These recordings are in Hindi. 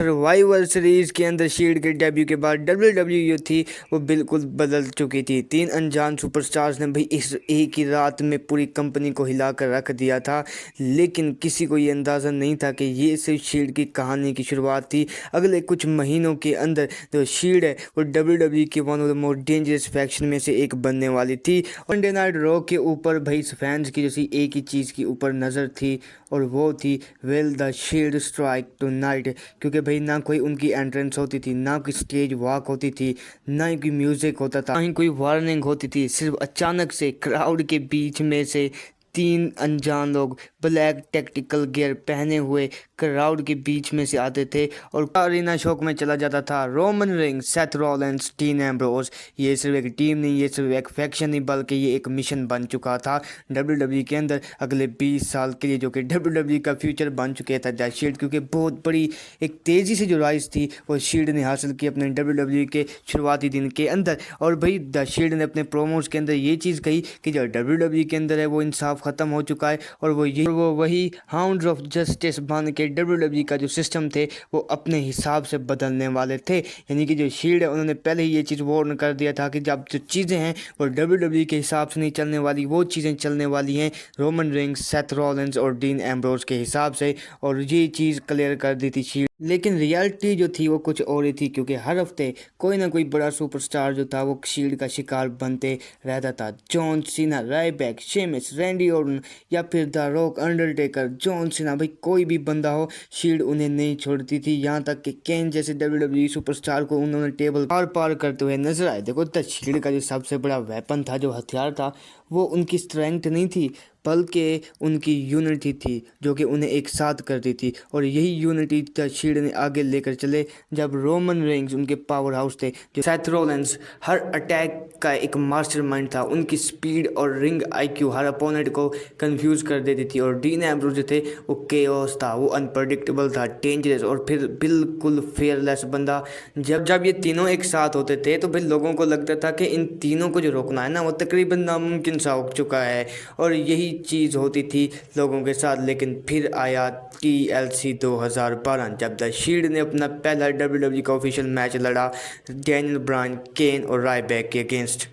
सर्वाइवर सीरीज के अंदर शील्ड के डेब्यू के बाद डब्ल्यूडब्ल्यूई थी वो बिल्कुल बदल चुकी थी। तीन अनजान सुपरस्टार्स ने भाई इस एक ही रात में पूरी कंपनी को हिला कर रख दिया था, लेकिन किसी को ये अंदाज़ा नहीं था कि ये सिर्फ शील्ड की कहानी की शुरुआत थी। अगले कुछ महीनों के अंदर जो शील्ड है वो डब्ल्यूडब्ल्यूई के one of the most dangerous faction में से एक बनने वाली थी। मंडे नाइट रॉ के ऊपर भाई फैंस की जैसी एक ही चीज़ की ऊपर नज़र थी और वो थी will the shield strike tonight, क्योंकि भाई ना कोई उनकी एंट्रेंस होती थी, ना कोई स्टेज वॉक होती थी, ना ही कोई म्यूजिक होता था, ना ही कोई वार्निंग होती थी। सिर्फ अचानक से क्राउड के बीच में से तीन अनजान लोग ब्लैक टैक्टिकल गियर पहने हुए क्राउड के बीच में से आते थे और अरीना शोक में चला जाता था। Roman rings, Seth Rollins, dean Ambrose, ये सिर्फ एक टीम नहीं, ये सिर्फ एक फैक्शन नहीं, बल्कि ये एक मिशन बन चुका था डब्ल्यूडब्ल्यूई के अंदर अगले 20 साल के लिए, जो कि डब्ल्यूडब्ल्यूई का फ्यूचर बन चुके था द शील्ड। क्योंकि बहुत बड़ी एक तेज़ी से जो राइज थी वो शील्ड ने हासिल की अपने डब्ल्यूडब्ल्यूई के शुरुआती दिन के अंदर। और भाई द शील्ड ने अपने प्रोमोज के अंदर ये चीज़ कही कि जो डब्ल्यूडब्ल्यूई के अंदर है वो इंसाफ ख़त्म हो चुका है और वो वही हाउंड्स ऑफ जस्टिस बन के डब्ल्यूडब्ल्यूई का जो सिस्टम थे वो अपने हिसाब से बदलने वाले थे। यानी कि जो शील्ड है उन्होंने पहले ही ये चीज़ वार्न कर दिया था कि जब जो चीज़ें हैं वो डब्ल्यूडब्ल्यूई के हिसाब से नहीं चलने वाली, वो चीज़ें चलने वाली हैं रोमन रिंग्स, सेथ रॉलिंस और डीन एम्ब्रोस के हिसाब से। और ये चीज़ क्लियर कर दी थी शील्ड। लेकिन रियलिटी जो थी वो कुछ और ही थी, क्योंकि हर हफ्ते कोई ना कोई बड़ा सुपरस्टार जो था वो शील्ड का शिकार बनते रहता था। John Cena, Rybak, शेमिस, Randy Orton या फिर the rock, Undertaker, John Cena, भाई कोई भी बंदा हो शील्ड उन्हें नहीं छोड़ती थी। यहाँ तक कि केन जैसे डब्ल्यूडब्ल्यूई सुपरस्टार को उन्होंने टेबल पार पार करते हुए नजर आए। देखो द शील्ड का जो सबसे बड़ा वेपन था, जो हथियार था, वो उनकी स्ट्रेंथ नहीं थी बल्कि उनकी यूनिटी थी, जो कि उन्हें एक साथ करती थी। और यही यूनिटी द शील्ड ने आगे लेकर चले। जब रोमन रेंग्स उनके पावर हाउस थे, जो सेथ रॉलिंस हर अटैक का एक मास्टरमाइंड था, उनकी स्पीड और रिंग आईक्यू हर अपोनेंट को कंफ्यूज कर देती थी। और डीन एम्ब्रोस जो थे वो केओस था, वो अनप्रडिक्टेबल था, डेंजरस और फिर बिल्कुल फेयरलेस बंदा। जब जब ये तीनों एक साथ होते थे तो भाई लोगों को लगता था कि इन तीनों को जो रोकना है ना वो तकरीबन नामुमकिन सा हो चुका है। और यही चीज़ होती थी लोगों के साथ। लेकिन फिर आया TLC 2012, जब द शील्ड ने अपना पहला डब्ल्यूडब्ल्यूई का ऑफिशियल मैच लड़ा डैनियल ब्रायन, केन और रायबैक के अगेंस्ट।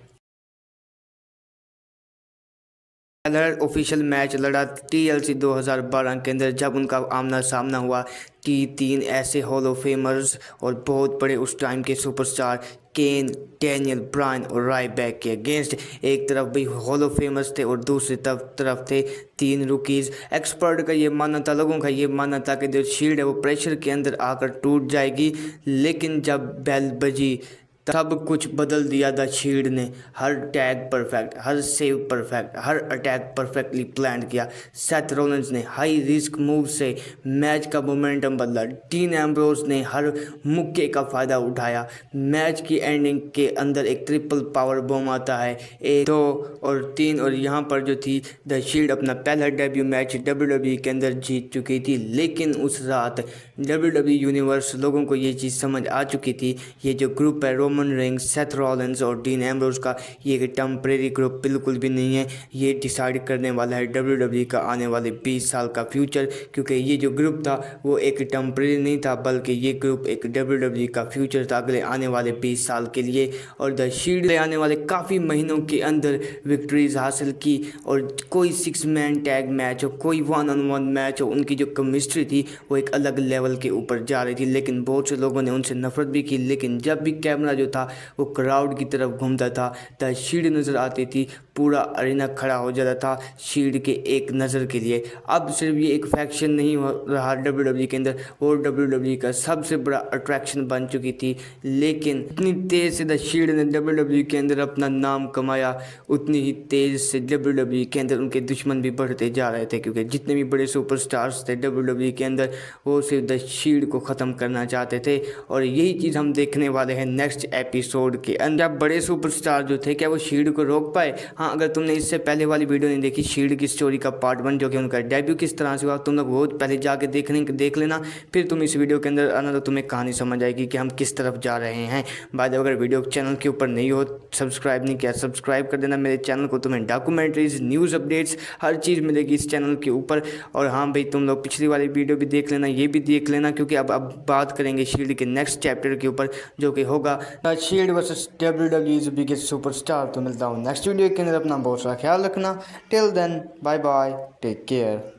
ऑफिशियल मैच लड़ा TLC 2012 के अंदर, जब उनका आमना सामना हुआ कि तीन ऐसे हॉल ऑफ फेमर्स और बहुत बड़े उस टाइम के सुपरस्टार केन, डैनियल ब्रायन और रायबैक के अगेंस्ट। एक तरफ भी हॉल ऑफ फेमर्स थे और दूसरी तरफ थे तीन रुकीज़। एक्सपर्ट का ये मानना था, लोगों का ये मानना था कि जो शील्ड है वो प्रेशर के अंदर आकर टूट जाएगी। लेकिन जब बेल बजी सब कुछ बदल दिया द शील्ड ने। हर टैग परफेक्ट, हर सेव परफेक्ट, हर अटैक परफेक्टली प्लान किया। सेथ रॉलिंस ने हाई रिस्क मूव से मैच का मोमेंटम बदला। डीन एम्ब्रोस ने हर मुक्के का फ़ायदा उठाया। मैच की एंडिंग के अंदर एक ट्रिपल पावर बॉम्ब आता है, 1, 2 और 3। और यहाँ पर जो थी द शील्ड अपना पहला डेब्यू मैच डब्ल्यूडब्ल्यूई के अंदर जीत चुकी थी। लेकिन उस रात डब्ल्यूडब्ल्यूई यूनिवर्स लोगों को ये चीज़ समझ आ चुकी थी, ये जो ग्रुप है रोमन रिंग्स, सेथ रॉलिंस और डीन एम्ब्रोस का, ये एक टेम्परेरी ग्रुप बिल्कुल भी नहीं है। ये डिसाइड करने वाला है डब्ल्यूडब्ल्यूई का आने वाले 20 साल का फ्यूचर। क्योंकि ये जो ग्रुप था वो एक टेम्परेरी नहीं था, बल्कि ये ग्रुप एक डब्ल्यूडब्ल्यूई का फ्यूचर था अगले आने वाले 20 साल के लिए। और द शील्ड आने वाले काफ़ी महीनों के अंदर विक्ट्रीज हासिल की। और कोई 6 मैन टैग मैच हो, कोई 1-on-1 मैच हो, उनकी जो केमिस्ट्री थी वो एक अलग लेवल के ऊपर जा रही थी। लेकिन बहुत से लोगों ने उनसे नफरत भी की। लेकिन जब भी कैमरा जो था वो क्राउड की तरफ घूमता था, द शील्ड नज़र आती थी, पूरा अरीना खड़ा हो जाता था शील्ड के एक नज़र के लिए। अब सिर्फ ये एक फैक्शन नहीं हो रहा डब्ल्यूडब्ल्यूई के अंदर, वो डब्ल्यूडब्ल्यूई का सबसे बड़ा अट्रैक्शन बन चुकी थी। लेकिन इतनी तेज़ से द शील्ड ने डब्ल्यूडब्ल्यूई के अंदर अपना नाम कमाया, उतनी ही तेज़ से डब्ल्यूडब्ल्यूई के अंदर उनके दुश्मन भी बढ़ते जा रहे थे। क्योंकि जितने भी बड़े सुपरस्टार्स थे डब्ल्यूडब्ल्यूई के अंदर, वो सिर्फ द शील्ड को ख़त्म करना चाहते थे। और यही चीज़ हम देखने वाले हैं नेक्स्ट एपिसोड के अंदर। बड़े सुपरस्टार जो थे, क्या वो शील्ड को रोक पाए? हाँ, हाँ, अगर तुमने इससे पहले वाली वीडियो नहीं देखी, शील्ड की स्टोरी का पार्ट 1 जो कि उनका डेब्यू किस तरह से हुआ, तुम लोग वो पहले जाके देख लेना, फिर तुम इस वीडियो के अंदर आना तो तुम्हें कहानी समझ आएगी कि हम किस तरफ जा रहे हैं। बाय द वे, अगर वीडियो चैनल के ऊपर नहीं हो, सब्सक्राइब नहीं किया, सब्सक्राइब कर देना मेरे चैनल को। तुम्हें डॉक्यूमेंट्रीज, न्यूज़ अपडेट्स, हर चीज़ मिलेगी इस चैनल के ऊपर। और हाँ भाई, तुम लोग पिछली वाली वीडियो भी देख लेना, ये भी देख लेना, क्योंकि अब बात करेंगे शील्ड के नेक्स्ट चैप्टर के ऊपर, जो कि होगा shield versus WWE biggest superstar. तो मिलता हूँ नेक्स्ट वीडियो के अंदर। अपना बहुत सारा ख्याल रखना। Till then, bye bye, take care.